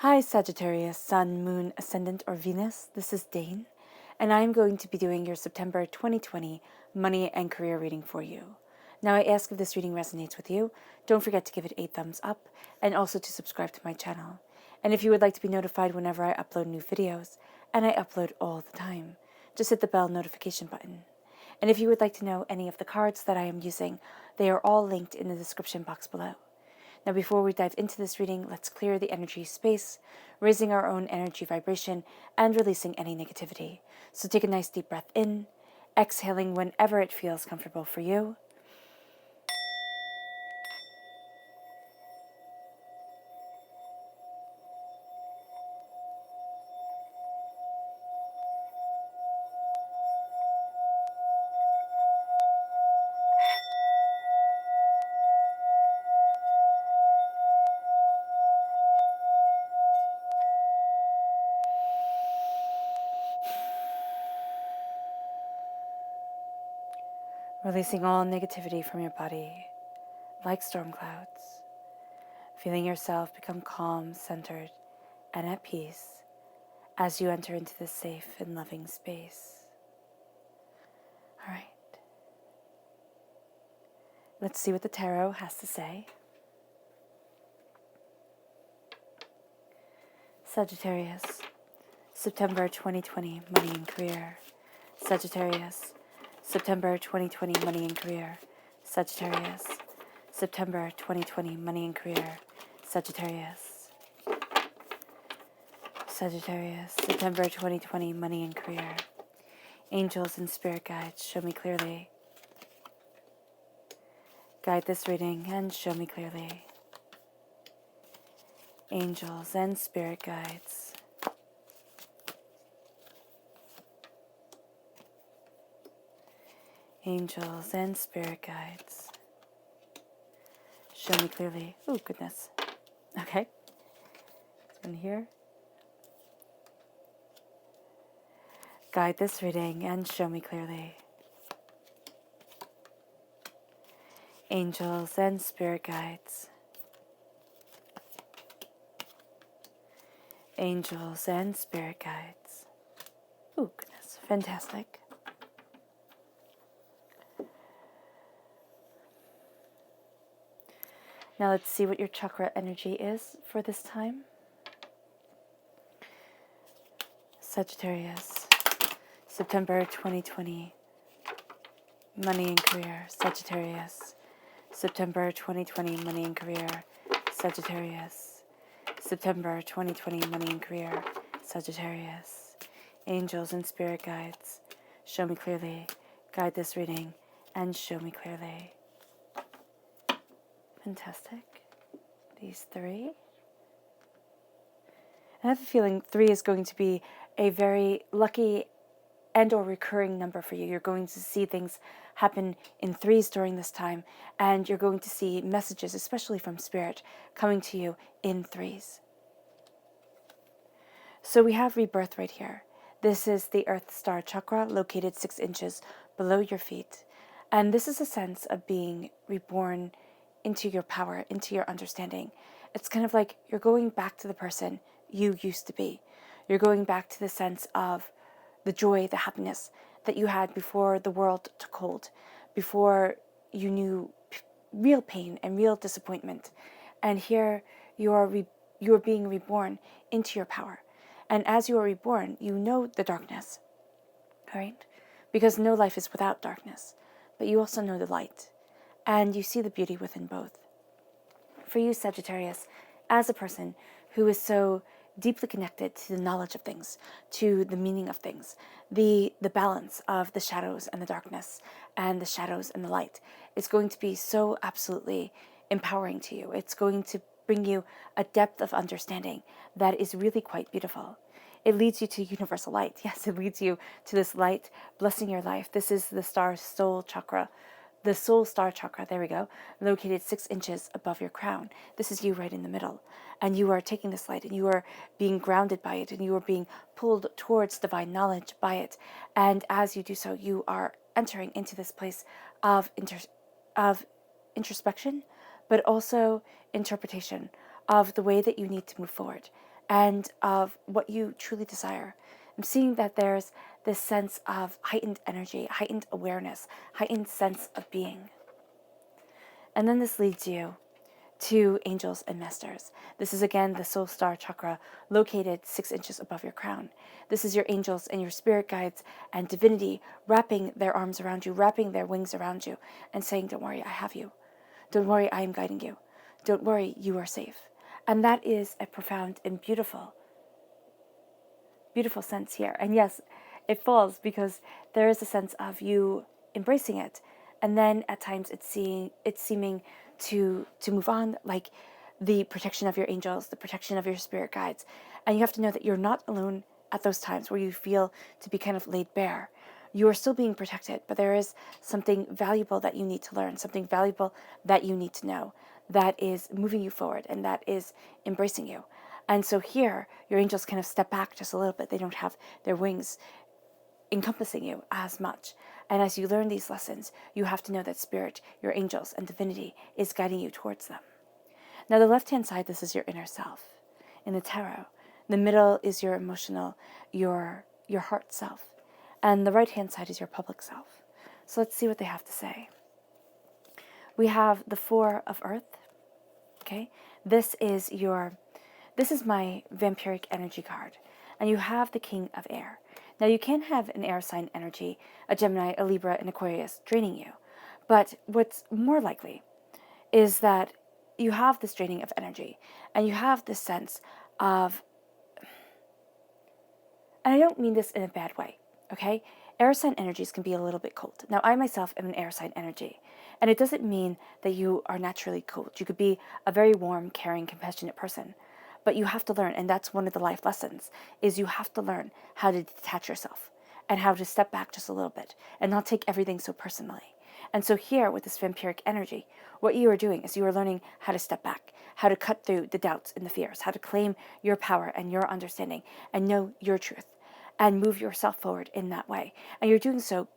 Hi Sagittarius, Sun, Moon, Ascendant, or Venus. This is Dane, and I am going to be doing your September 2020 money and career reading for you. Now I ask if this reading resonates with you, don't forget to give it a thumbs up, and also to subscribe to my channel. And if you would like to be notified whenever I upload new videos, and I upload all the time, just hit the bell notification button. And if you would like to know any of the cards that I am using, they are all linked in the description box below. Now, before we dive into this reading, let's clear the energy space, raising our own energy vibration and releasing any negativity. So take a nice deep breath in, exhaling whenever it feels comfortable for you. Releasing all negativity from your body, like storm clouds. Feeling yourself become calm, centered, and at peace as you enter into this safe and loving space. All right. Let's see what the tarot has to say. Sagittarius, September 2020, money and career. Sagittarius, September 2020, money and career. Sagittarius, September 2020, money and career. Sagittarius. Sagittarius, September 2020, money and career. Angels and spirit guides, show me clearly. Guide this reading and show me clearly. Angels and spirit guides. Angels and spirit guides. Show me clearly. Oh, goodness. Okay. In here. Guide this reading and show me clearly. Angels and spirit guides. Angels and spirit guides. Oh, goodness. Fantastic. Now let's see what your chakra energy is for this time. Sagittarius, September 2020, money and career. Sagittarius, September 2020, money and career. Sagittarius, September 2020, money and career. Sagittarius. Angels and spirit guides, show me clearly. Guide this reading and show me clearly. Fantastic. These three. I have a feeling 3 is going to be a very lucky and or recurring number for you. You're going to see things happen in 3s during this time, and you're going to see messages, especially from Spirit, coming to you in 3s. So we have Rebirth right here. This is the Earth Star Chakra, located 6 inches below your feet. And this is a sense of being reborn into your power, into your understanding. It's kind of like you're going back to the person you used to be. You're going back to the sense of the joy, the happiness that you had before the world took hold, before you knew real pain and real disappointment. And here you are being reborn into your power. And as you are reborn, you know the darkness, all right? Because no life is without darkness, but you also know the light. And you see the beauty within both. For you, Sagittarius, as a person who is so deeply connected to the knowledge of things, to the meaning of things, the balance of the shadows and the darkness, and the shadows and the light, is going to be so absolutely empowering to you. It's going to bring you a depth of understanding that is really quite beautiful. It leads you to universal light. Yes, it leads you to this light blessing your life. This is the star soul chakra. The soul star chakra, there we go, located 6 inches above your crown. This is you right in the middle. And you are taking this light and you are being grounded by it and you are being pulled towards divine knowledge by it. And as you do so, you are entering into this place of introspection, but also interpretation of the way that you need to move forward. and of what you truly desire. I'm seeing that there's this sense of heightened energy, heightened awareness, heightened sense of being. And then this leads you to angels and masters. This is again the soul star chakra located 6 inches above your crown. This is your angels and your spirit guides and divinity wrapping their arms around you, wrapping their wings around you and saying, don't worry, I have you. Don't worry, I am guiding you. Don't worry, you are safe. And that is a profound and beautiful sense here. And yes, it falls because there is a sense of you embracing it. And then at times it's seeming to move on, like the protection of your angels, the protection of your spirit guides. And you have to know that you're not alone at those times where you feel to be kind of laid bare. You are still being protected, but there is something valuable that you need to learn, something valuable that you need to know that is moving you forward and that is embracing you. And so here, your angels kind of step back just a little bit. They don't have their wings encompassing you as much. And as you learn these lessons, you have to know that spirit, your angels, and divinity is guiding you towards them. Now, the left-hand side, this is your inner self. In the tarot, the middle is your emotional, your heart self. And the right-hand side is your public self. So let's see what they have to say. We have the 4 of Earth. Okay, this is my vampiric energy card. And you have the King of Air. Now, you can have an air sign energy, a Gemini, a Libra, an Aquarius draining you. But what's more likely is that you have this draining of energy and you have this sense of, and I don't mean this in a bad way, okay? Air sign energies can be a little bit cold. Now, I myself am an air sign energy, and it doesn't mean that you are naturally cold. You could be a very warm, caring, compassionate person. But you have to learn, and that's one of the life lessons, is you have to learn how to detach yourself and how to step back just a little bit and not take everything so personally. And so here with this vampiric energy, what you are doing is you are learning how to step back, how to cut through the doubts and the fears, how to claim your power and your understanding and know your truth and move yourself forward in that way. And you're doing so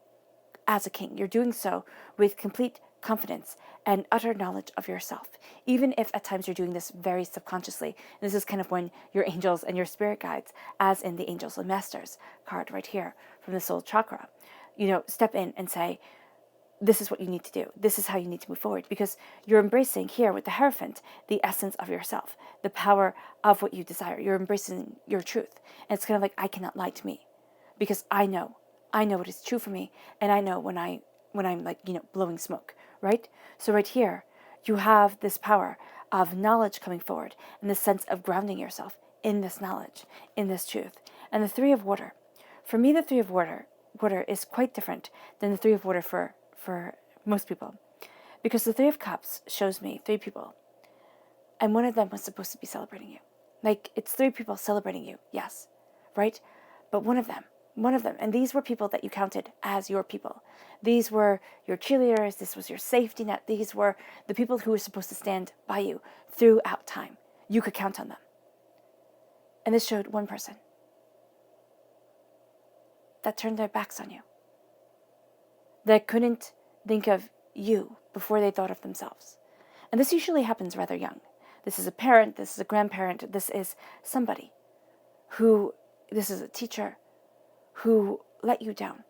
as a king. You're doing so with complete confidence and utter knowledge of yourself, even if at times you're doing this very subconsciously. And this is kind of when your angels and your spirit guides, as in the Angels and Masters card right here from the soul chakra, step in and say, this is what you need to do. This is how you need to move forward, because you're embracing here with the Hierophant the essence of yourself, the power of what you desire. You're embracing your truth. And it's kind of like, I cannot lie to me because I know what is true for me, and I know when I'm like, blowing smoke, right? So right here, you have this power of knowledge coming forward and the sense of grounding yourself in this knowledge, in this truth. And the 3 of Water. For me, the 3 of Water is quite different than the 3 of Water for most people. Because the 3 of Cups shows me 3 people. And one of them was supposed to be celebrating you. Like, it's 3 people celebrating you, yes, right? But one of them, and these were people that you counted as your people. These were your cheerleaders, this was your safety net, these were the people who were supposed to stand by you throughout time. You could count on them. And this showed one person that turned their backs on you, that couldn't think of you before they thought of themselves. And this usually happens rather young. This is a parent, this is a grandparent, this is somebody this is a teacher who let you down.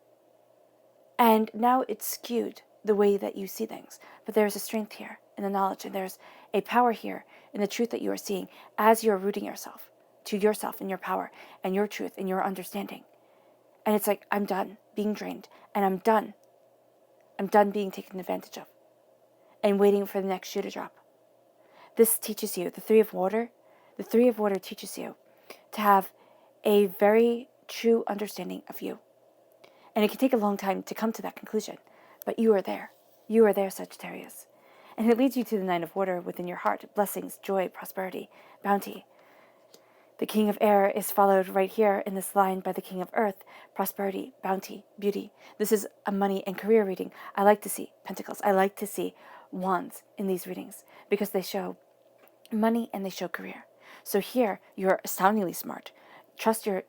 And now it's skewed the way that you see things. But there's a strength here in the knowledge, and there's a power here in the truth that you are seeing as you're rooting yourself to yourself and your power and your truth and your understanding. And it's like, I'm done being drained, and I'm done being taken advantage of and waiting for the next shoe to drop. This teaches you, the 3 of Water teaches you to have a very true understanding of you. And it can take a long time to come to that conclusion, but you are there. You are there, Sagittarius. And it leads you to the 9 of Water within your heart, blessings, joy, prosperity, bounty. The King of Air is followed right here in this line by the King of Earth, prosperity, bounty, beauty. This is a money and career reading. I like to see pentacles. I like to see wands in these readings because they show money and they show career. So here, you're astoundingly smart. Trust your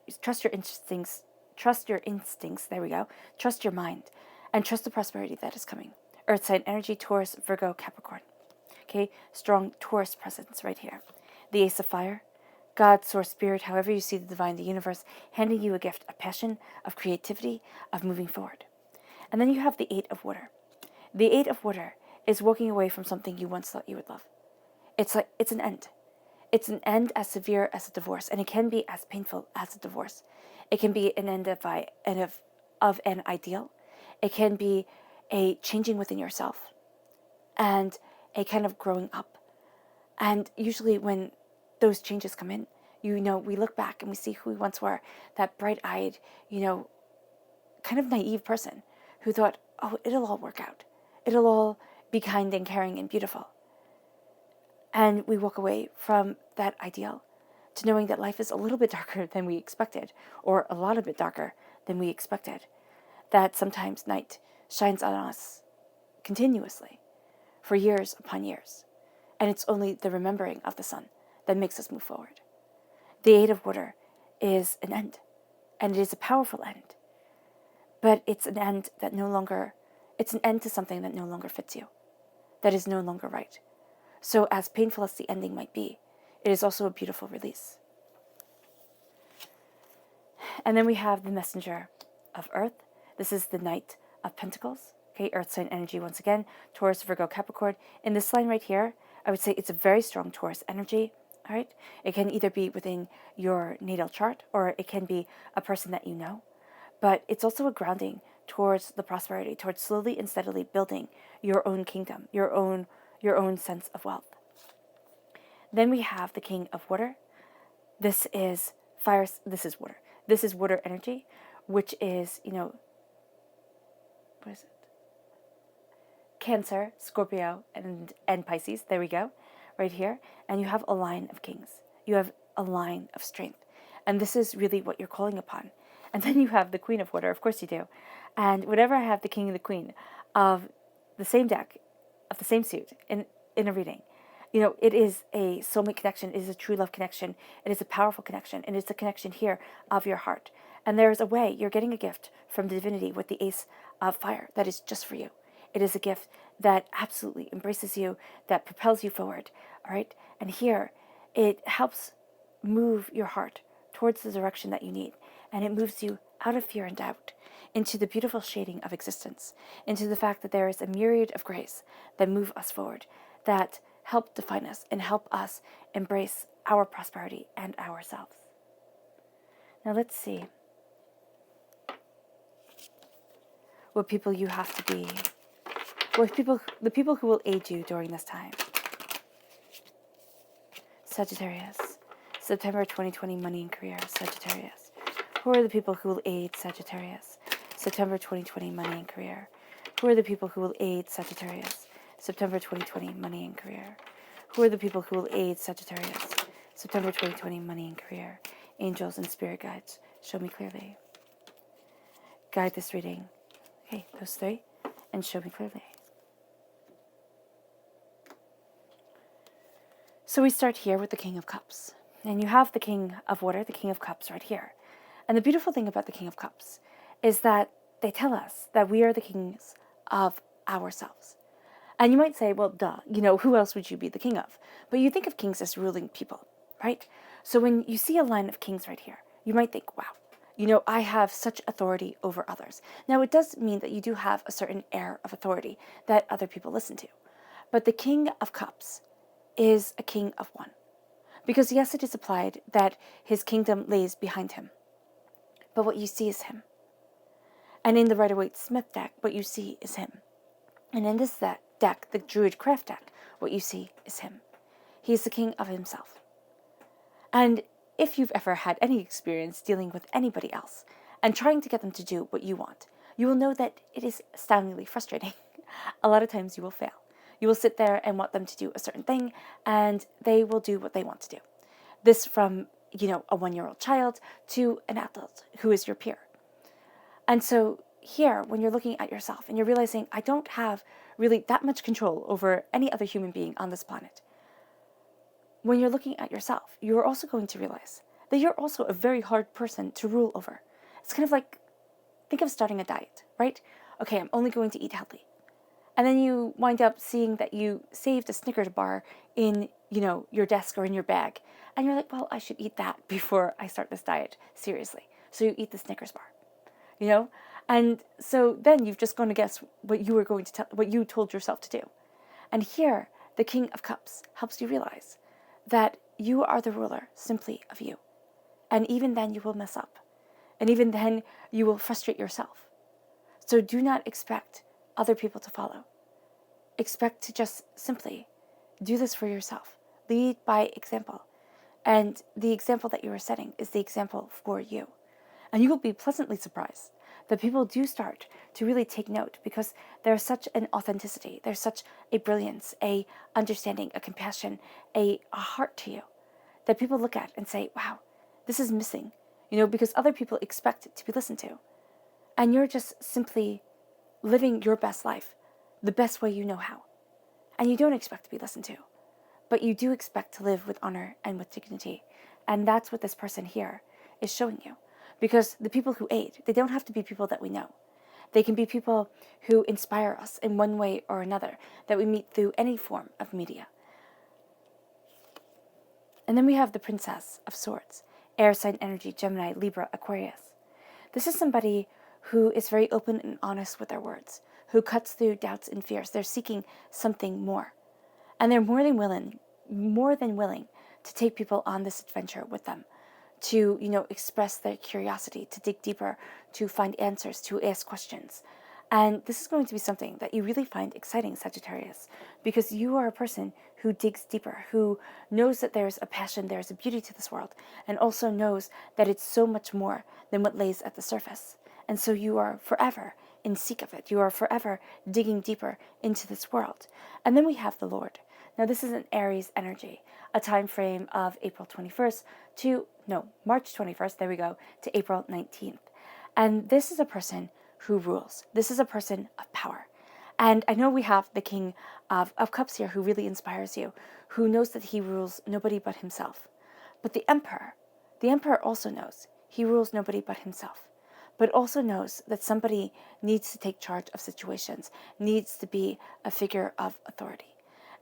instincts. Trust your instincts. There we go. Trust your mind, and trust the prosperity that is coming. Earth sign energy: Taurus, Virgo, Capricorn. Okay, strong Taurus presence right here. The Ace of Fire, God, source, spirit, however you see the divine, the universe, handing you a gift of passion, of creativity, of moving forward. And then you have the Eight of Water. The Eight of Water is walking away from something you once thought you would love. It's an end. It's an end as severe as a divorce, and it can be as painful as a divorce. It can be an end of an ideal. It can be a changing within yourself and a kind of growing up. And usually when those changes come in, we look back and we see who we once were, that bright-eyed, kind of naive person who thought, oh, it'll all work out. It'll all be kind and caring and beautiful. And we walk away from that ideal to knowing that life is a little bit darker than we expected, or a lot of bit darker than we expected. That sometimes night shines on us continuously for years upon years. And it's only the remembering of the sun that makes us move forward. The Eight of Water is an end, and it is a powerful end. But it's an end it's an end to something that no longer fits you, that is no longer right. So as painful as the ending might be, it is also a beautiful release. And then we have the Messenger of Earth. This is the Knight of Pentacles. Okay, Earth sign energy once again, Taurus, Virgo, Capricorn. In this line right here, I would say it's a very strong Taurus energy. All right, it can either be within your natal chart or it can be a person that you know. But it's also a grounding towards the prosperity, towards slowly and steadily building your own kingdom, your own sense of wealth. Then we have the King of Water. This is fire. This is water. This is water energy, which is, what is it? Cancer, Scorpio, and Pisces. There we go, right here. And you have a line of kings. You have a line of strength. And this is really what you're calling upon. And then you have the Queen of Water. Of course you do. And whenever I have the King and the Queen of the same deck, of the same suit in a reading, it is a soulmate connection. It is a true love connection. It is a powerful connection. And it's a connection here of your heart. And there is a way you're getting a gift from the divinity with the Ace of Fire that is just for you. It is a gift that absolutely embraces you, that propels you forward. All right. And here it helps move your heart towards the direction that you need. And it moves you out of fear and doubt into the beautiful shading of existence, into the fact that there is a myriad of grace that move us forward, that help define us and help us embrace our prosperity and ourselves. Now let's see what people you have to be, the people who will aid you during this time. Sagittarius, September 2020, money and career, Sagittarius. Who are the people who will aid Sagittarius? September 2020, money and career. Who are the people who will aid Sagittarius? September 2020, money and career. Who are the people who will aid Sagittarius? September 2020, money and career. Angels and spirit guides, show me clearly. Guide this reading. Okay, those three, and show me clearly. So we start here with the King of Cups. And you have the King of Water, the King of Cups right here. And the beautiful thing about the King of Cups is that they tell us that we are the kings of ourselves. And you might say, well, duh, who else would you be the king of? But you think of kings as ruling people, right? So when you see a line of kings right here, you might think, wow, I have such authority over others. Now, it does mean that you do have a certain air of authority that other people listen to. But the King of Cups is a king of one. Because yes, it is applied that his kingdom lays behind him. But what you see is him. And in the Rider-Waite-Smith deck, what you see is him. And in this deck, the Druid Craft deck, what you see is him. He is the king of himself. And if you've ever had any experience dealing with anybody else and trying to get them to do what you want, you will know that it is astoundingly frustrating. A lot of times you will fail. You will sit there and want them to do a certain thing, and they will do what they want to do. This from, a 1-year-old child to an adult who is your peer. And so here, when you're looking at yourself and you're realizing, I don't have really that much control over any other human being on this planet. When you're looking at yourself, you're also going to realize that you're also a very hard person to rule over. It's kind of like, think of starting a diet, right? Okay, I'm only going to eat healthy. And then you wind up seeing that you saved a Snickers bar in, your desk or in your bag. And you're like, well, I should eat that before I start this diet seriously. So you eat the Snickers bar. And so then you've just gone to guess what you were going to tell, what you told yourself to do. And here, the King of Cups helps you realize that you are the ruler simply of you. And even then you will mess up. And even then you will frustrate yourself. So do not expect other people to follow. Expect to just simply do this for yourself. Lead by example. And the example that you are setting is the example for you. And you will be pleasantly surprised that people do start to really take note, because there's such an authenticity, there's such a brilliance, a understanding, a compassion, a heart to you, that people look at and say, wow, this is missing, because other people expect to be listened to. And you're just simply living your best life, the best way you know how. And you don't expect to be listened to, but you do expect to live with honor and with dignity. And that's what this person here is showing you. Because the people who aid, they don't have to be people that we know. They can be people who inspire us in one way or another, that we meet through any form of media. And then we have the Princess of Swords, air sign energy, Gemini, Libra, Aquarius. This is somebody who is very open and honest with their words, who cuts through doubts and fears. They're seeking something more. And they're more than willing to take people on this adventure with them, to, express their curiosity, to dig deeper, to find answers, to ask questions. And this is going to be something that you really find exciting, Sagittarius, because you are a person who digs deeper, who knows that there's a passion, there's a beauty to this world, and also knows that it's so much more than what lays at the surface. And so you are forever in seek of it. You are forever digging deeper into this world. And then we have the Lord. Now this is an Aries energy, a time frame of March 21st, there we go, to April 19th. And this is a person who rules. This is a person of power. And I know we have the King of Cups here, who really inspires you, who knows that he rules nobody but himself. But the Emperor also knows he rules nobody but himself, but also knows that somebody needs to take charge of situations, needs to be a figure of authority.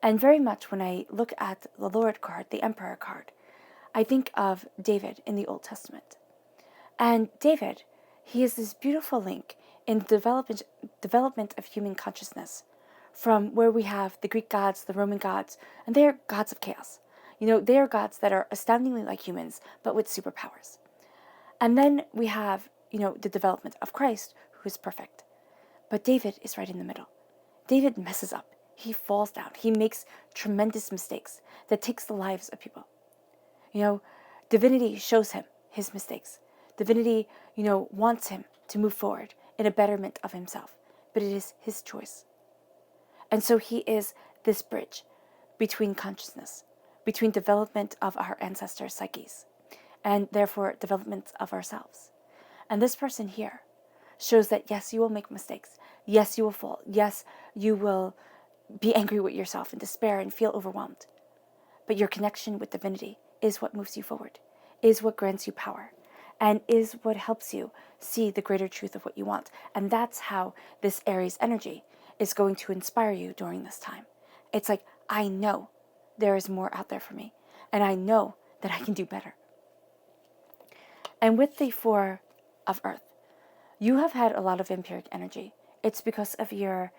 And very much when I look at the Lord card, the Emperor card, I think of David in the Old Testament. And David, he is this beautiful link in the development of human consciousness, from where we have the Greek gods, the Roman gods, and they are gods of chaos. They are gods that are astoundingly like humans, but with superpowers. And then we have, the development of Christ, who is perfect. But David is right in the middle. David messes up. He falls down. He makes tremendous mistakes that takes the lives of people. Divinity shows him his mistakes. Divinity, wants him to move forward in a betterment of himself. But it is his choice. And so he is this bridge between consciousness, between development of our ancestors' psyches, and therefore development of ourselves. And this person here shows that yes, you will make mistakes. Yes, you will fall. Yes, you will be angry with yourself and despair and feel overwhelmed. But your connection with divinity is what moves you forward, is what grants you power, and is what helps you see the greater truth of what you want. And that's how this Aries energy is going to inspire you during this time. It's like, I know there is more out there for me, and I know that I can do better. And with the Four of Earth, you have had a lot of empiric energy. It's because of your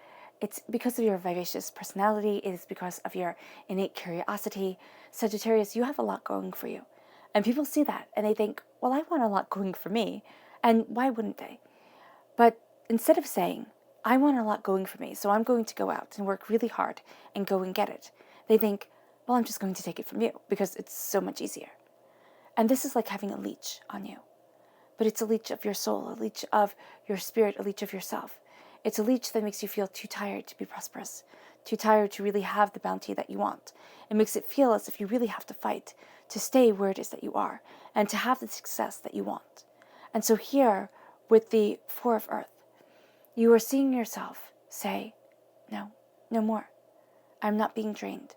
vivacious personality. It is because of your innate curiosity. Sagittarius, you have a lot going for you. And people see that and they think, well, I want a lot going for me. And why wouldn't they? But instead of saying, I want a lot going for me, so I'm going to go out and work really hard and go and get it, they think, well, I'm just going to take it from you because it's so much easier. And this is like having a leech on you. But it's a leech of your soul, a leech of your spirit, a leech of yourself. It's a leech that makes you feel too tired to be prosperous, too tired to really have the bounty that you want. It makes it feel as if you really have to fight to stay where it is that you are and to have the success that you want. And so here, with the Four of Earth, you are seeing yourself say, no, no more. I'm not being drained.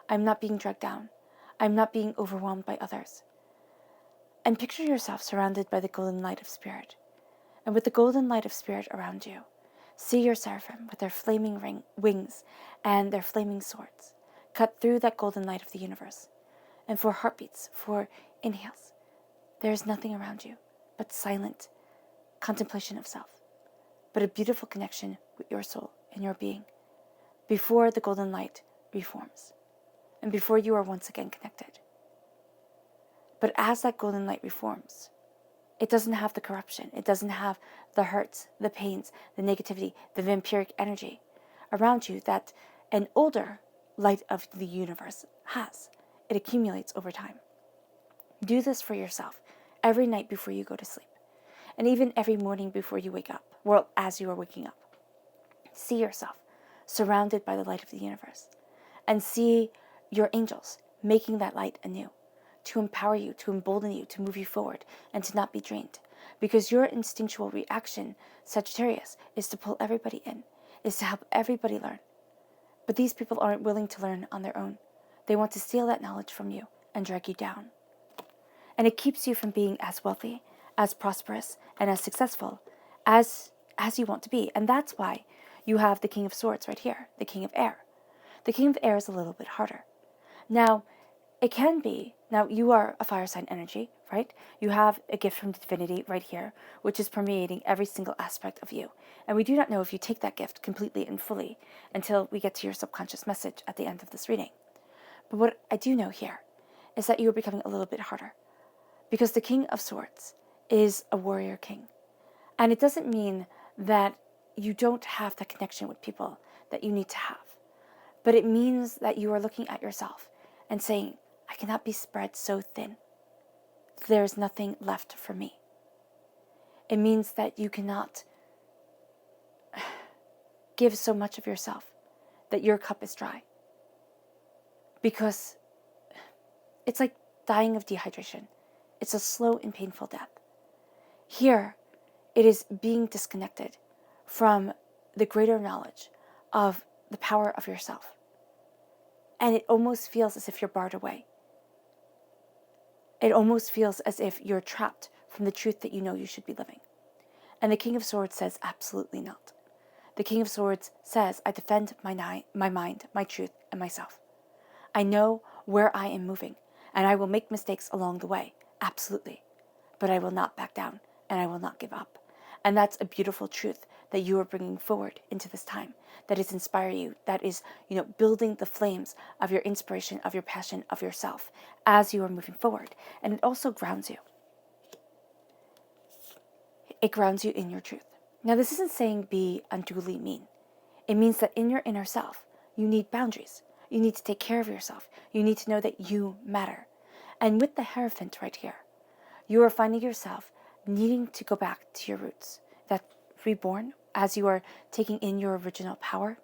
I'm not being dragged down. I'm not being overwhelmed by others. And picture yourself surrounded by the golden light of spirit. And with the golden light of spirit around you, see your seraphim with their flaming wings and their flaming swords, cut through that golden light of the universe. And for heartbeats, for inhales, there is nothing around you but silent contemplation of self, but a beautiful connection with your soul and your being before the golden light reforms and before you are once again connected. But as that golden light reforms, it doesn't have the corruption, it doesn't have the hurts, the pains, the negativity, the vampiric energy around you that an older light of the universe has. It accumulates over time. Do this for yourself every night before you go to sleep, and even every morning before you wake up, well, as you are waking up. See yourself surrounded by the light of the universe, and see your angels making that light anew, to empower you, to embolden you, to move you forward, and to not be drained. Because your instinctual reaction, Sagittarius, is to pull everybody in, is to help everybody learn. But these people aren't willing to learn on their own. They want to steal that knowledge from you and drag you down. And it keeps you from being as wealthy, as prosperous, and as successful as you want to be. And that's why you have the King of Swords right here, the King of Air. The King of Air is a little bit harder. Now, it can be, now you are a fire sign energy, right? You have a gift from divinity right here, which is permeating every single aspect of you. And we do not know if you take that gift completely and fully until we get to your subconscious message at the end of this reading. But what I do know here is that you are becoming a little bit harder, because the King of Swords is a warrior king. And it doesn't mean that you don't have the connection with people that you need to have. But it means that you are looking at yourself and saying, I cannot be spread so thin. There is nothing left for me. It means that you cannot give so much of yourself that your cup is dry. Because it's like dying of dehydration. It's a slow and painful death. Here, it is being disconnected from the greater knowledge of the power of yourself. And it almost feels as if you're barred away. It almost feels as if you're trapped from the truth that you know you should be living. And the King of Swords says absolutely not. The King of Swords says, I defend my mind, my truth, and myself. I know where I am moving, and I will make mistakes along the way, absolutely. But I will not back down, and I will not give up. And that's a beautiful truth that you are bringing forward into this time, that is inspiring you, that is, building the flames of your inspiration, of your passion, of yourself as you are moving forward. And it also grounds you. It grounds you in your truth. Now, this isn't saying be unduly mean. It means that in your inner self, you need boundaries. You need to take care of yourself. You need to know that you matter. And with the Hierophant right here, you are finding yourself needing to go back to your roots. That reborn, as you are taking in your original power,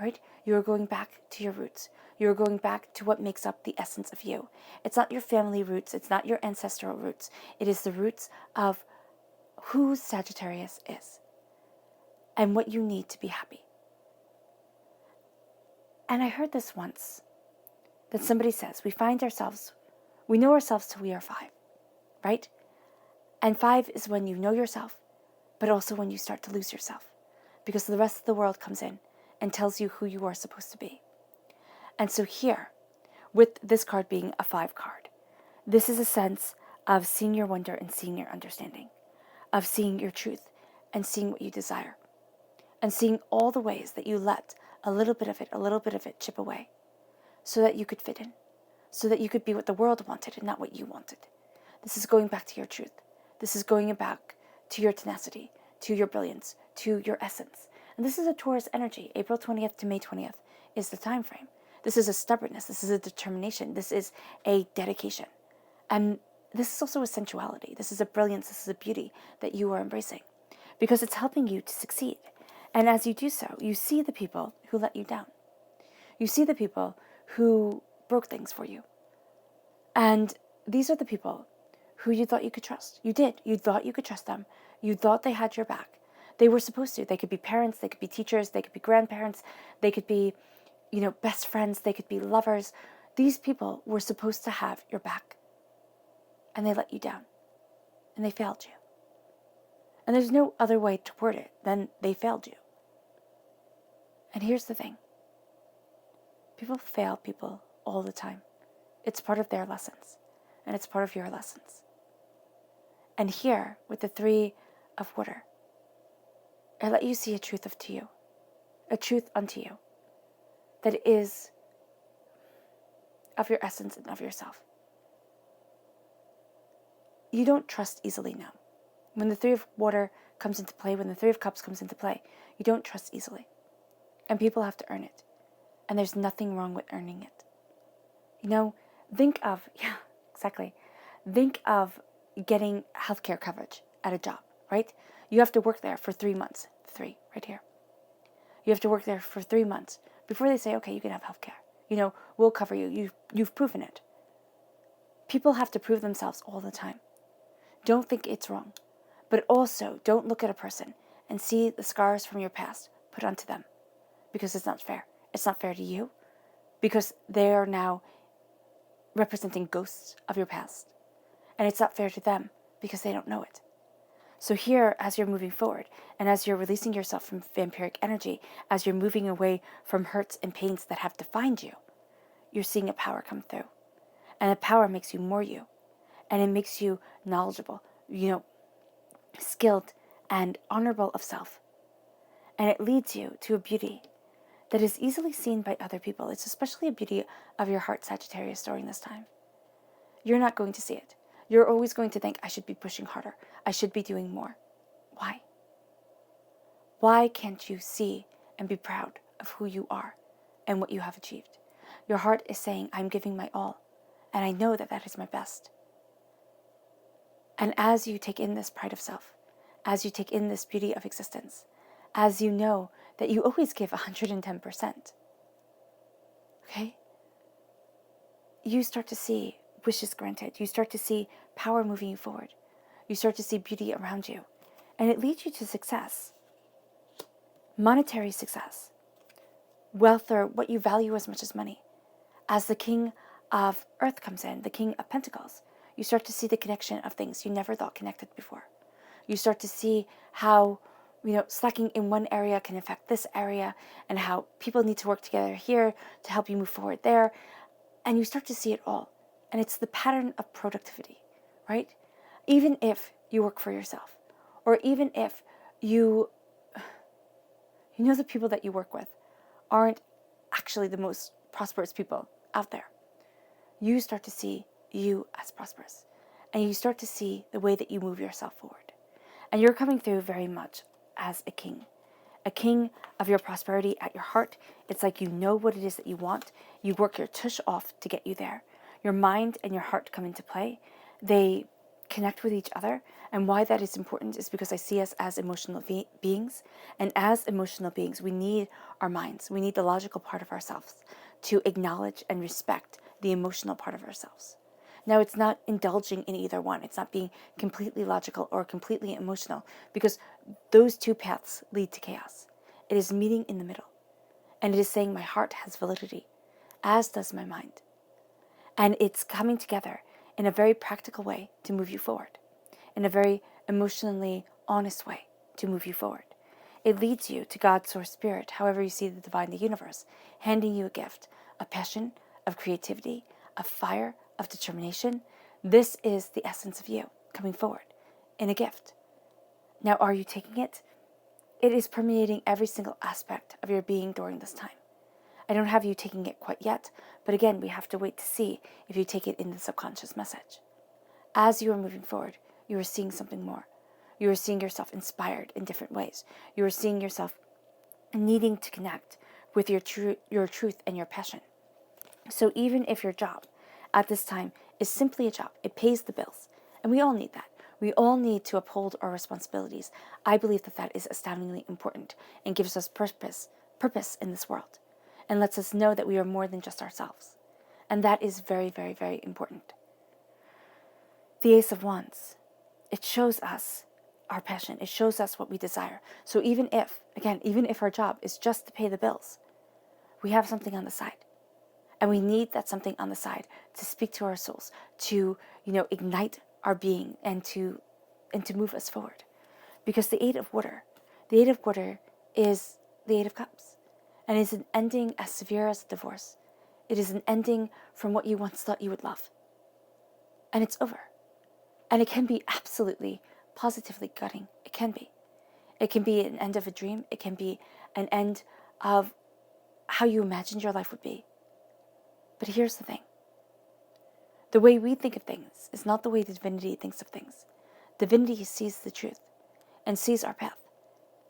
right? You are going back to your roots. You are going back to what makes up the essence of you. It's not your family roots. It's not your ancestral roots. It is the roots of who Sagittarius is and what you need to be happy. And I heard this once, that somebody says, we know ourselves till we are 5, right? And 5 is when you know yourself, but also when you start to lose yourself, because the rest of the world comes in and tells you who you are supposed to be. And so here, with this card being a 5 card, this is a sense of seeing your wonder and seeing your understanding, of seeing your truth and seeing what you desire, and seeing all the ways that you let a little bit of it chip away, so that you could fit in, so that you could be what the world wanted and not what you wanted. This is going back to your truth. This is going back to your tenacity, to your brilliance, to your essence. And this is a Taurus energy. April 20th to May 20th is the time frame. This is a stubbornness. This is a determination. This is a dedication. And this is also a sensuality. This is a brilliance. This is a beauty that you are embracing, because it's helping you to succeed. And as you do so, you see the people who let you down. You see the people who broke things for you. And these are the people who you thought you could trust. You did. You thought you could trust them. You thought they had your back. They were supposed to. They could be parents. They could be teachers. They could be grandparents. They could be, best friends. They could be lovers. These people were supposed to have your back. And they let you down. And they failed you. And there's no other way to word it than they failed you. And here's the thing. People fail people all the time. It's part of their lessons, and it's part of your lessons. And here, with the Three of Water, I let you see a truth to you, a truth unto you, that is of your essence and of yourself. You don't trust easily now. When the Three of Water comes into play, when the Three of Cups comes into play, you don't trust easily. And people have to earn it. And there's nothing wrong with earning it. Think of, think of getting healthcare coverage at a job, right? You have to work there for 3 months. 3, right here. You have to work there for 3 months before they say, okay, you can have healthcare. We'll cover you. You've proven it. People have to prove themselves all the time. Don't think it's wrong. But also, don't look at a person and see the scars from your past put onto them. Because it's not fair. It's not fair to you. Because they are now representing ghosts of your past. And it's not fair to them because they don't know it. So here, as you're moving forward, and as you're releasing yourself from vampiric energy, as you're moving away from hurts and pains that have defined you, you're seeing a power come through. And the power makes you more you. And it makes you knowledgeable, skilled and honorable of self. And it leads you to a beauty that is easily seen by other people. It's especially a beauty of your heart, Sagittarius, during this time. You're not going to see it. You're always going to think, I should be pushing harder. I should be doing more. Why? Why can't you see and be proud of who you are and what you have achieved? Your heart is saying, I'm giving my all, and I know that that is my best. And as you take in this pride of self, as you take in this beauty of existence, as you know that you always give 110%, okay? You start to see wishes granted. You start to see power moving you forward. You start to see beauty around you. And it leads you to success. Monetary success. Wealth, or what you value as much as money. As the King of Earth comes in, the King of Pentacles, you start to see the connection of things you never thought connected before. You start to see how, slacking in one area can affect this area, and how people need to work together here to help you move forward there. And you start to see it all. And it's the pattern of productivity, right? Even if you work for yourself, or even if the people that you work with aren't actually the most prosperous people out there, you start to see you as prosperous. And you start to see the way that you move yourself forward. And you're coming through very much as a king of your prosperity at your heart. It's like you know what it is that you want. You work your tush off to get you there. Your mind and your heart come into play. They connect with each other. And why that is important is because I see us as emotional beings. And as emotional beings, we need our minds. We need the logical part of ourselves to acknowledge and respect the emotional part of ourselves. Now, it's not indulging in either one. It's not being completely logical or completely emotional, because those two paths lead to chaos. It is meeting in the middle. And it is saying my heart has validity, as does my mind. And it's coming together in a very practical way to move you forward, in a very emotionally honest way to move you forward. It leads you to God's source spirit, however you see the divine, the universe, handing you a gift, a passion, of creativity, of fire, of determination. This is the essence of you coming forward in a gift. Now, are you taking it? It is permeating every single aspect of your being during this time. I don't have you taking it quite yet, but again, we have to wait to see if you take it in the subconscious message. As you are moving forward, you are seeing something more. You are seeing yourself inspired in different ways. You are seeing yourself needing to connect with your truth and your passion. So even if your job at this time is simply a job, it pays the bills, and we all need that. We all need to uphold our responsibilities. I believe that that is astoundingly important and gives us purpose in this world, and lets us know that we are more than just ourselves. And that is very, very, very important. The Ace of Wands, it shows us our passion. It shows us what we desire. So even if our job is just to pay the bills, we have something on the side. And we need that something on the side to speak to our souls, to, ignite our being and to move us forward. Because the Eight of Water is the Eight of Cups, and is an ending as severe as a divorce, It is an ending from what you once thought you would love. And it's over. And it can be absolutely, positively gutting. It can be. It can be an end of a dream. It can be an end of how you imagined your life would be. But here's the thing. The way we think of things is not the way the divinity thinks of things. Divinity sees the truth and sees our path.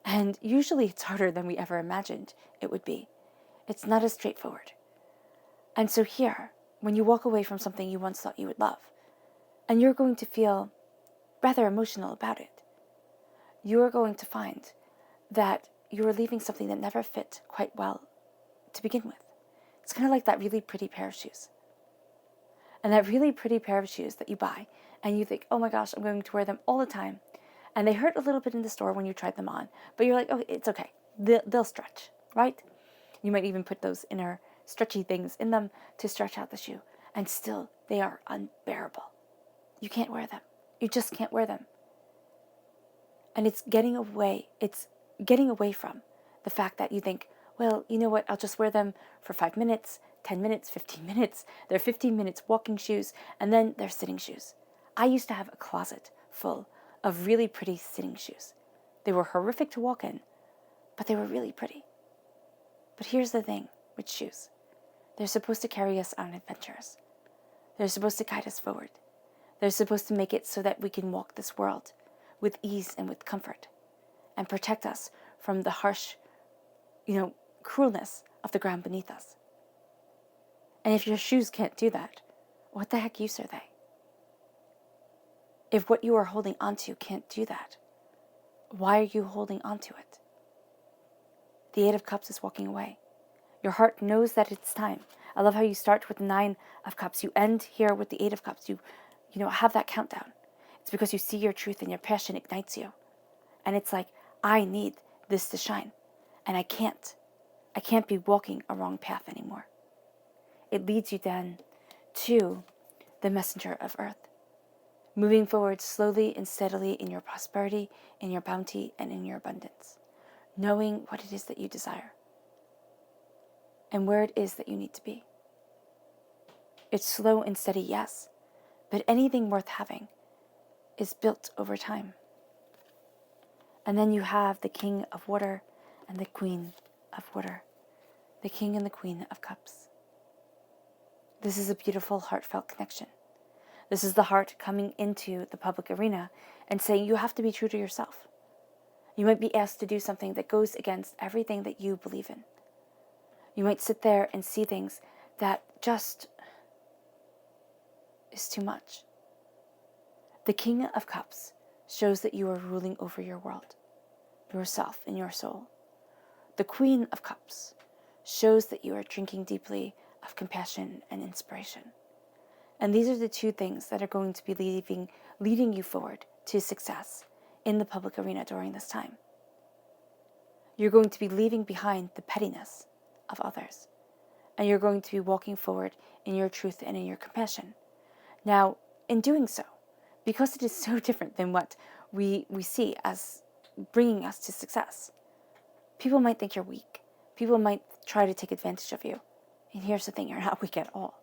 And usually it's harder than we ever imagined it would be. It's not as straightforward. And so here, when you walk away from something you once thought you would love, and you're going to feel rather emotional about it, you are going to find that you are leaving something that never fit quite well to begin with. It's kind of like that really pretty pair of shoes. And that really pretty pair of shoes that you buy, and you think, oh my gosh, I'm going to wear them all the time. And they hurt a little bit in the store when you tried them on, but you're like, oh, it's okay. They'll stretch, right? You might even put those inner stretchy things in them to stretch out the shoe. And still, they are unbearable. You can't wear them. You just can't wear them. And it's getting away from the fact that you think, well, you know what, I'll just wear them for 5 minutes, 10 minutes, 15 minutes. They're 15 minutes walking shoes, and then they're sitting shoes. I used to have a closet full of really pretty sitting shoes. They were horrific to walk in, but they were really pretty. But here's the thing with shoes. They're supposed to carry us on adventures. They're supposed to guide us forward. They're supposed to make it so that we can walk this world with ease and with comfort and protect us from the harsh, cruelness of the ground beneath us. And if your shoes can't do that, what the heck use are they? If what you are holding onto can't do that, why are you holding onto it? The Eight of Cups is walking away. Your heart knows that it's time. I love how you start with the Nine of Cups. You end here with the Eight of Cups. You have that countdown. It's because you see your truth and your passion ignites you. And it's like, I need this to shine. And I can't be walking a wrong path anymore. It leads you then to the messenger of earth. Moving forward slowly and steadily in your prosperity, in your bounty, and in your abundance. Knowing what it is that you desire. And where it is that you need to be. It's slow and steady, yes. But anything worth having is built over time. And then you have the King of Water and the Queen of Water. The King and the Queen of Cups. This is a beautiful, heartfelt connection. This is the heart coming into the public arena and saying you have to be true to yourself. You might be asked to do something that goes against everything that you believe in. You might sit there and see things that just is too much. The King of Cups shows that you are ruling over your world, yourself and your soul. The Queen of Cups shows that you are drinking deeply of compassion and inspiration. And these are the two things that are going to be leading you forward to success in the public arena during this time. You're going to be leaving behind the pettiness of others, and you're going to be walking forward in your truth and in your compassion. Now, in doing so, because it is so different than what we see as bringing us to success, people might think you're weak. People might try to take advantage of you. And here's the thing, you're not weak at all.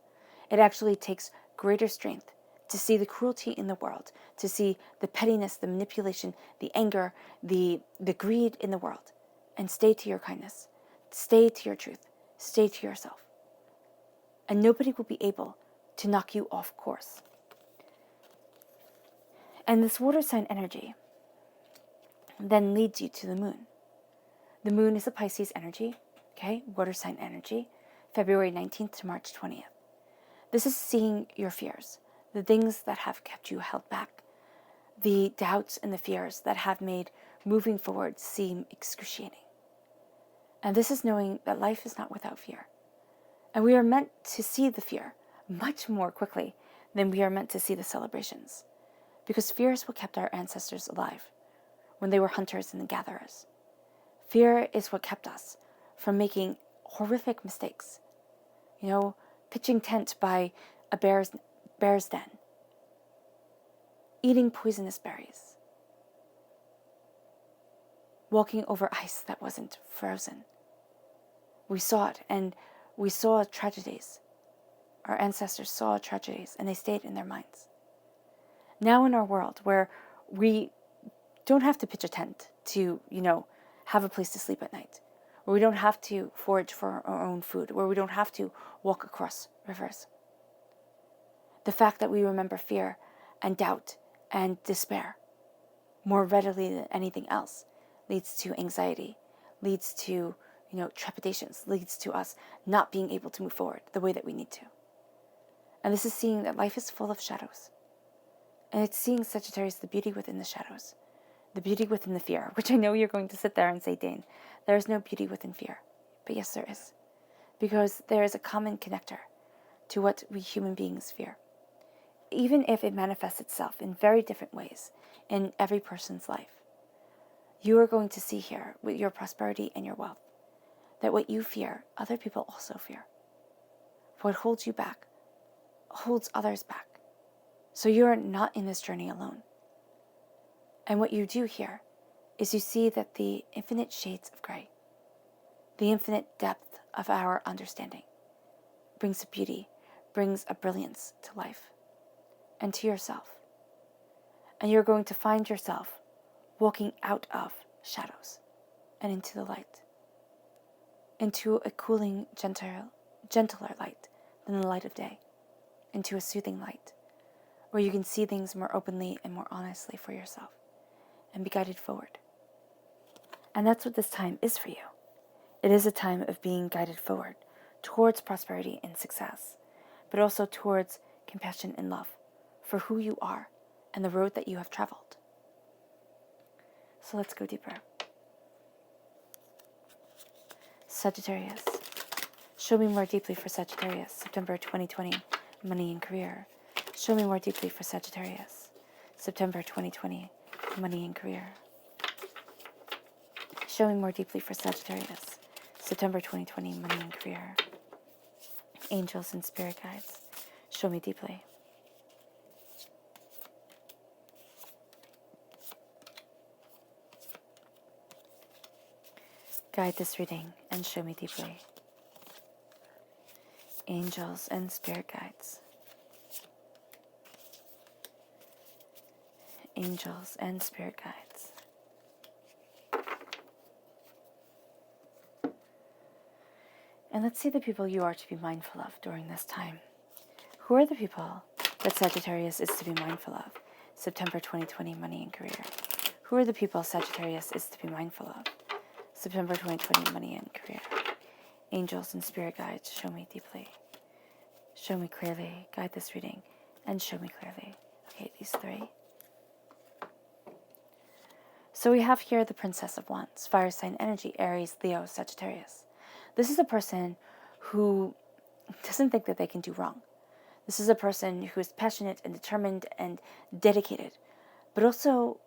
It actually takes greater strength to see the cruelty in the world, to see the pettiness, the manipulation, the anger, the greed in the world, and stay to your kindness, stay to your truth, stay to yourself. And nobody will be able to knock you off course. And this water sign energy then leads you to the moon. The moon is a Pisces energy, okay, water sign energy, February 19th to March 20th. This is seeing your fears, the things that have kept you held back, the doubts and the fears that have made moving forward seem excruciating. And this is knowing that life is not without fear. And we are meant to see the fear much more quickly than we are meant to see the celebrations. Because fear is what kept our ancestors alive when they were hunters and gatherers. Fear is what kept us from making horrific mistakes. Pitching tent by a bear's den. Eating poisonous berries. Walking over ice that wasn't frozen. We saw it, and we saw tragedies Our ancestors saw tragedies and they stayed in their minds. Now in our world where we don't have to pitch a tent to, have a place to sleep at night, where we don't have to forage for our own food, where we don't have to walk across rivers. The fact that we remember fear and doubt and despair more readily than anything else leads to anxiety, leads to, trepidations, leads to us not being able to move forward the way that we need to. And this is seeing that life is full of shadows. And it's seeing, Sagittarius, the beauty within the shadows, the beauty within the fear, which I know you're going to sit there and say, Dane, there is no beauty within fear. But yes, there is. Because there is a common connector to what we human beings fear. Even if it manifests itself in very different ways in every person's life, you are going to see here with your prosperity and your wealth that what you fear, other people also fear. What holds you back holds others back. So you are not in this journey alone. And what you do here is you see that the infinite shades of gray, the infinite depth of our understanding, brings a beauty, brings a brilliance to life and to yourself. And you're going to find yourself walking out of shadows and into the light, into a cooling, gentler light than the light of day, into a soothing light where you can see things more openly and more honestly for yourself and be guided forward. And that's what this time is for you. It is a time of being guided forward towards prosperity and success, but also towards compassion and love for who you are and the road that you have traveled. So let's go deeper. Sagittarius. Show me more deeply for Sagittarius, September 2020, money and career. Show me more deeply for Sagittarius, September 2020, money and career. Show me more deeply for Sagittarius, September 2020, money and career. Angels and spirit guides, show me deeply. Guide this reading and show me deeply. Angels and spirit guides. Angels and spirit guides. And let's see the people you are to be mindful of during this time. Who are the people that Sagittarius is to be mindful of? September 2020, money and career. Who are the people Sagittarius is to be mindful of? September 2020, money and career. Angels and spirit guides, show me deeply. Show me clearly. Guide this reading and show me clearly. Okay, these three. So we have here the Princess of Wands, fire sign energy, Aries, Leo, Sagittarius. This is a person who doesn't think that they can do wrong. This is a person who is passionate and determined and dedicated, but also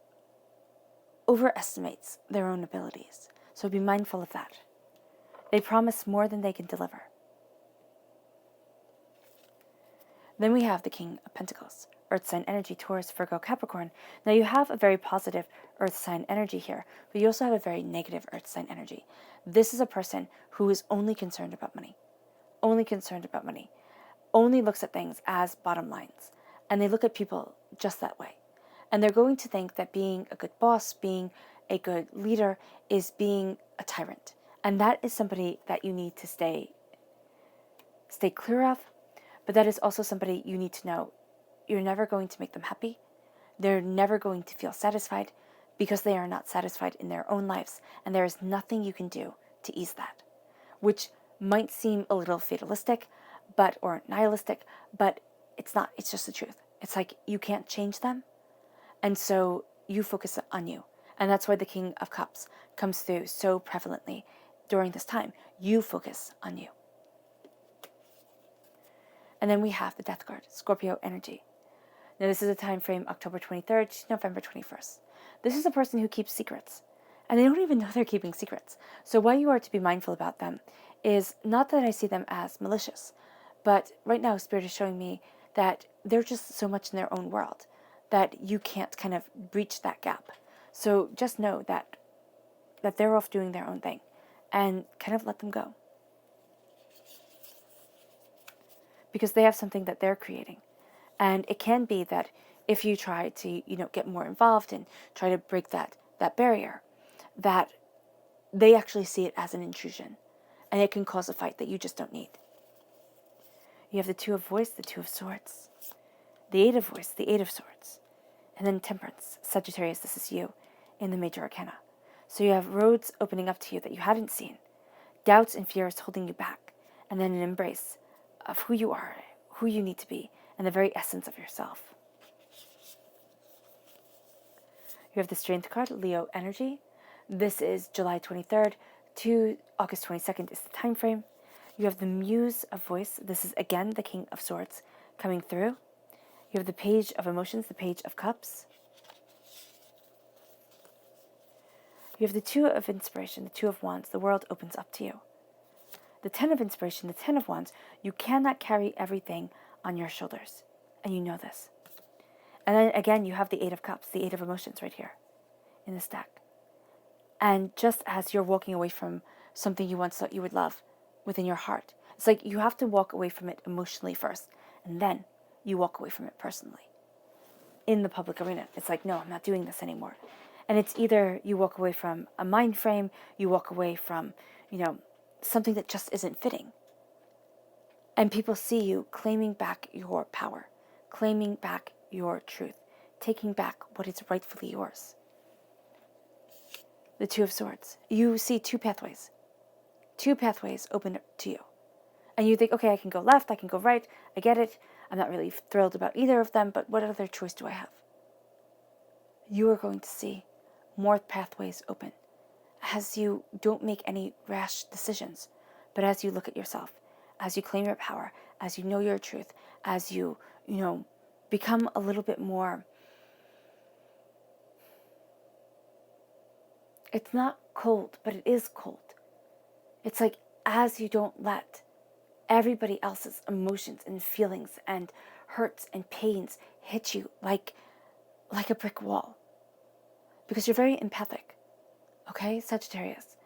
overestimates their own abilities. So be mindful of that. They promise more than they can deliver. Then we have the King of Pentacles, Earth sign energy, Taurus, Virgo, Capricorn. Now you have a very positive Earth sign energy here, but you also have a very negative Earth sign energy. This is a person who is only concerned about money, only concerned about money, only looks at things as bottom lines, and they look at people just that way. And they're going to think that being a good boss, being a good leader, is being a tyrant. And that is somebody that you need to stay clear of, but that is also somebody you need to know you're never going to make them happy. They're never going to feel satisfied because they are not satisfied in their own lives, and there is nothing you can do to ease that, which might seem a little fatalistic, or nihilistic, but it's not. It's just the truth. It's like you can't change them, and so you focus on you. And that's why the King of Cups comes through so prevalently during this time. You focus on you. And then we have the Death card, Scorpio energy. Now this is a time frame October 23rd to November 21st. This is a person who keeps secrets, and they don't even know they're keeping secrets. So why you are to be mindful about them is not that I see them as malicious, but right now Spirit is showing me that they're just so much in their own world that you can't kind of breach that gap. So just know that they're off doing their own thing and kind of let them go. because they have something that they're creating. And it can be that if you try to, get more involved and try to break that barrier, that they actually see it as an intrusion. And it can cause a fight that you just don't need. You have the Two of Voice, the Two of Swords, the Eight of Voice, the Eight of Swords, and then Temperance. Sagittarius, this is you in the Major Arcana. So you have roads opening up to you that you hadn't seen, doubts and fears holding you back, and then an embrace of who you are, who you need to be, and the very essence of yourself. You have the Strength card, Leo energy. This is July 23rd to August 22nd is the time frame. You have the Muse of Voice. This is again the King of Swords coming through. You have the Page of Emotions, the Page of Cups. You have the Two of Inspiration, the Two of Wands. The world opens up to you. The Ten of Inspiration, the Ten of Wands. You cannot carry everything on your shoulders, and you know this. And then again, you have the Eight of Cups, the Eight of Emotions right here in this deck. And just as you're walking away from something you once thought you would love within your heart, it's like you have to walk away from it emotionally first, and then you walk away from it personally. In the public arena, it's like, no, I'm not doing this anymore. And it's either you walk away from a mind frame, you walk away from, something that just isn't fitting. And people see you claiming back your power, claiming back your truth, taking back what is rightfully yours. The Two of Swords. You see two pathways open to you. And you think, okay, I can go left, I can go right, I get it. I'm not really thrilled about either of them, but what other choice do I have? You are going to see more pathways open as you don't make any rash decisions, but as you look at yourself, as you claim your power, as you know your truth, as you, become a little bit more. It's not cold, but it is cold. It's like as you don't let everybody else's emotions and feelings and hurts and pains hit you like a brick wall. Because you're very empathic, okay, Sagittarius?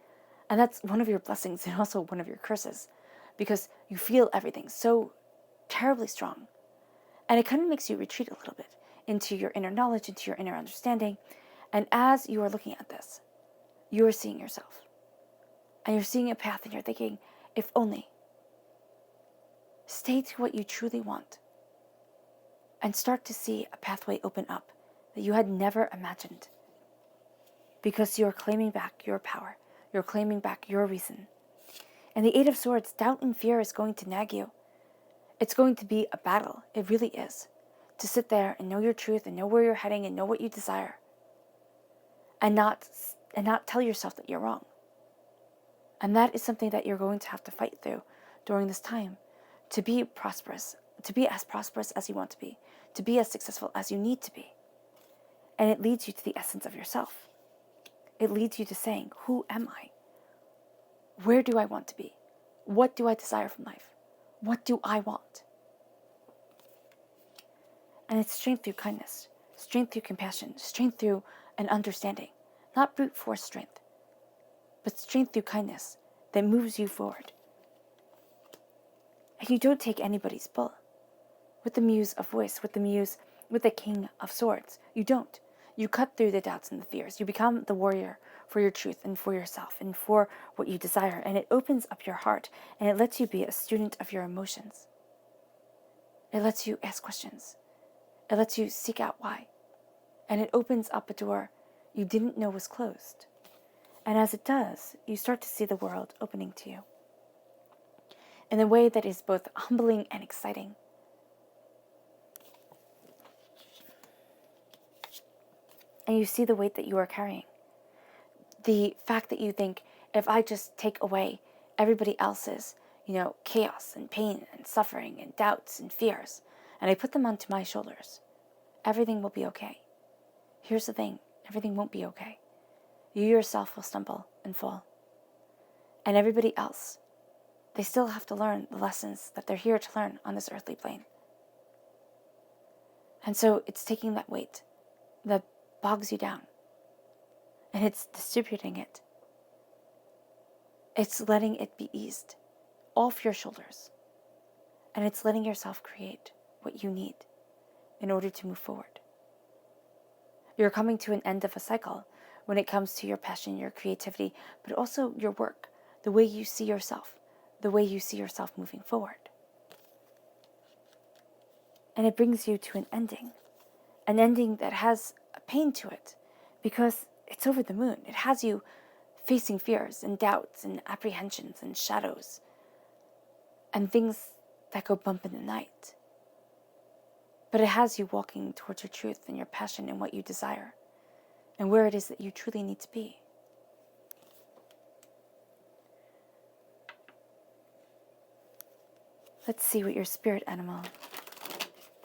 And that's one of your blessings and also one of your curses, because you feel everything so terribly strong. And it kind of makes you retreat a little bit into your inner knowledge, into your inner understanding. And as you are looking at this, you are seeing yourself. And you're seeing a path and you're thinking, if only. Stay to what you truly want. And start to see a pathway open up that you had never imagined. Because you're claiming back your power. You're claiming back your reason. And the Eight of Swords, doubt and fear is going to nag you. It's going to be a battle. It really is. To sit there and know your truth and know where you're heading and know what you desire. And not tell yourself that you're wrong. And that is something that you're going to have to fight through during this time. To be prosperous. To be as prosperous as you want to be. To be as successful as you need to be. And it leads you to the essence of yourself. It leads you to saying, who am I? Where do I want to be? What do I desire from life? What do I want? And it's strength through kindness, strength through compassion, strength through an understanding. Not brute force strength, but strength through kindness that moves you forward. And you don't take anybody's bull. With the Muse of Voice, with the King of Swords, you don't. You cut through the doubts and the fears. You become the warrior for your truth and for yourself and for what you desire. And it opens up your heart and it lets you be a student of your emotions. It lets you ask questions. It lets you seek out why. And it opens up a door you didn't know was closed. And as it does, you start to see the world opening to you in a way that is both humbling and exciting. And you see the weight that you are carrying. The fact that you think, if I just take away everybody else's, chaos and pain and suffering and doubts and fears, and I put them onto my shoulders, everything will be okay. Here's the thing, everything won't be okay. You yourself will stumble and fall. And everybody else, they still have to learn the lessons that they're here to learn on this earthly plane. And so it's taking that weight that bogs you down. And it's distributing it. It's letting it be eased off your shoulders. And it's letting yourself create what you need in order to move forward. You're coming to an end of a cycle when it comes to your passion, your creativity, but also your work, the way you see yourself, the way you see yourself moving forward. And it brings you to an ending that has a pain to it because it's over the moon. It has you facing fears and doubts and apprehensions and shadows and things that go bump in the night. But it has you walking towards your truth and your passion and what you desire and where it is that you truly need to be. Let's see what your spirit animal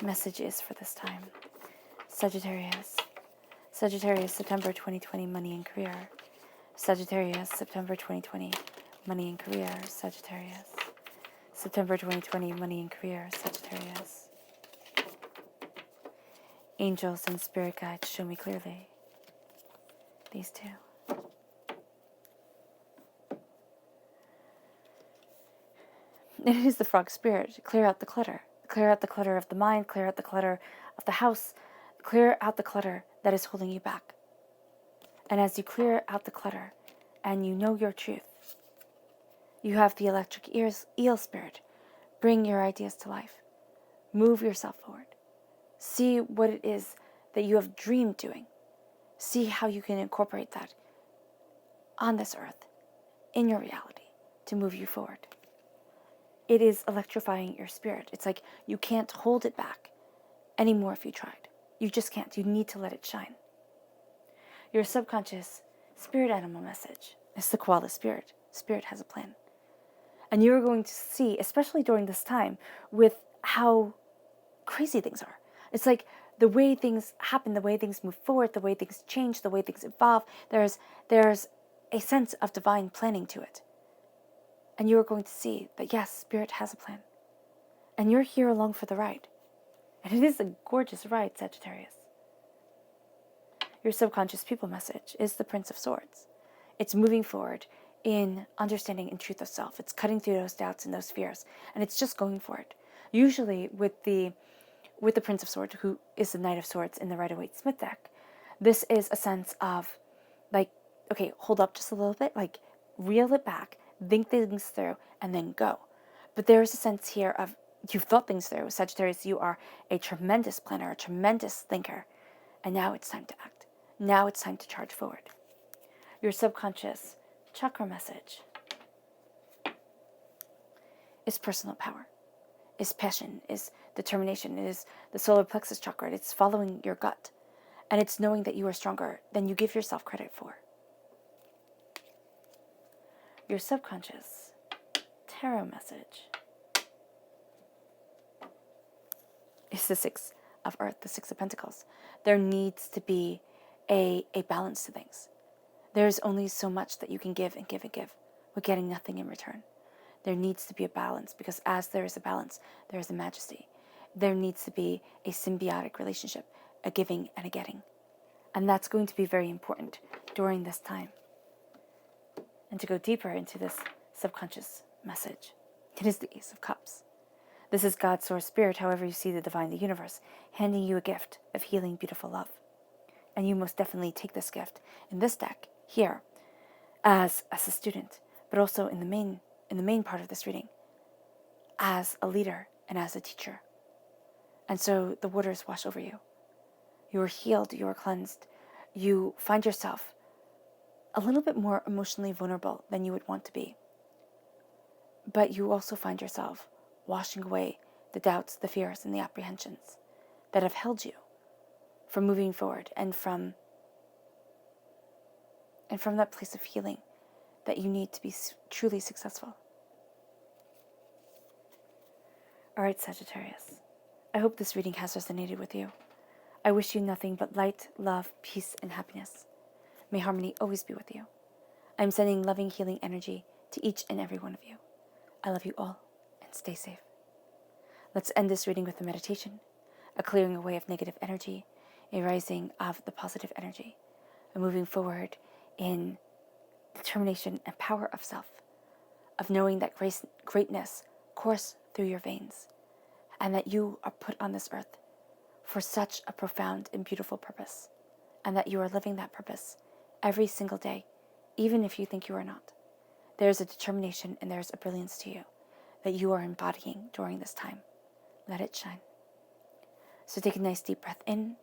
message is for this time. Sagittarius. Sagittarius, September 2020, money and career. Sagittarius, September 2020, money and career. Sagittarius. September 2020, money and career. Sagittarius. Angels and spirit guides show me clearly. These two. And it is the frog spirit. Clear out the clutter. Clear out the clutter of the mind. Clear out the clutter of the house. Clear out the clutter that is holding you back. And as you clear out the clutter and you know your truth, you have the electric eel spirit. Bring your ideas to life. Move yourself forward. See what it is that you have dreamed doing. See how you can incorporate that on this earth, in your reality, to move you forward. It is electrifying your spirit. It's like you can't hold it back anymore if you tried. You just can't. You need to let it shine. Your subconscious spirit animal message is the koala spirit. Spirit has a plan. And you're going to see, especially during this time, with how crazy things are. It's like the way things happen, the way things move forward, the way things change, the way things evolve. There's a sense of divine planning to it. And you are going to see that, yes, Spirit has a plan. And you're here along for the ride. And it is a gorgeous ride, Sagittarius. Your subconscious people message is the Prince of Swords. It's moving forward in understanding and truth of self. It's cutting through those doubts and those fears. And it's just going for it. Usually with the Prince of Swords, who is the Knight of Swords in the Rider-Waite-Smith deck, this is a sense of, like, okay, hold up just a little bit, like, reel it back, think things through, and then go. But there is a sense here of, you've thought things through. Sagittarius, you are a tremendous planner, a tremendous thinker, and now it's time to act. Now it's time to charge forward. Your subconscious chakra message is personal power, is passion, is determination, it is the solar plexus chakra. It's following your gut, and it's knowing that you are stronger than you give yourself credit for. Your subconscious tarot message is the Six of Earth, the Six of Pentacles. There needs to be a balance to things. There's only so much that you can give and give and give with getting nothing in return. There needs to be a balance, because as there is a balance, there is a majesty. There needs to be a symbiotic relationship, a giving and a getting. And that's going to be very important during this time. And to go deeper into this subconscious message, it is the Ace of Cups. This is God's source spirit, however you see the divine, the universe, handing you a gift of healing, beautiful love. And you most definitely take this gift in this deck here as a student, but also in the main part of this reading as a leader and as a teacher. And so the waters wash over you. You are healed, you are cleansed. You find yourself a little bit more emotionally vulnerable than you would want to be. But you also find yourself washing away the doubts, the fears, and the apprehensions that have held you from moving forward and from that place of healing that you need to be truly successful. All right, Sagittarius, I hope this reading has resonated with you. I wish you nothing but light, love, peace, and happiness. May harmony always be with you. I'm sending loving, healing energy to each and every one of you. I love you all, and stay safe. Let's end this reading with a meditation, a clearing away of negative energy, a rising of the positive energy, a moving forward in determination and power of self, of knowing that greatness courses through your veins, and that you are put on this earth for such a profound and beautiful purpose, and that you are living that purpose every single day, even if you think you are not. There's a determination and there's a brilliance to you that you are embodying during this time. Let it shine. So take a nice deep breath in,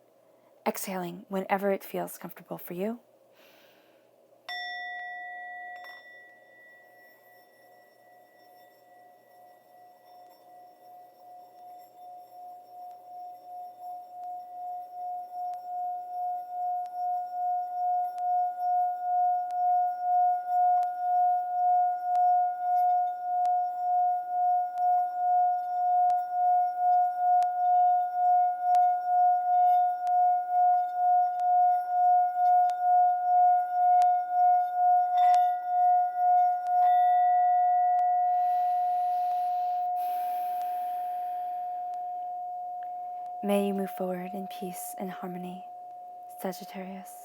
exhaling whenever it feels comfortable for you. May you move forward in peace and harmony, Sagittarius.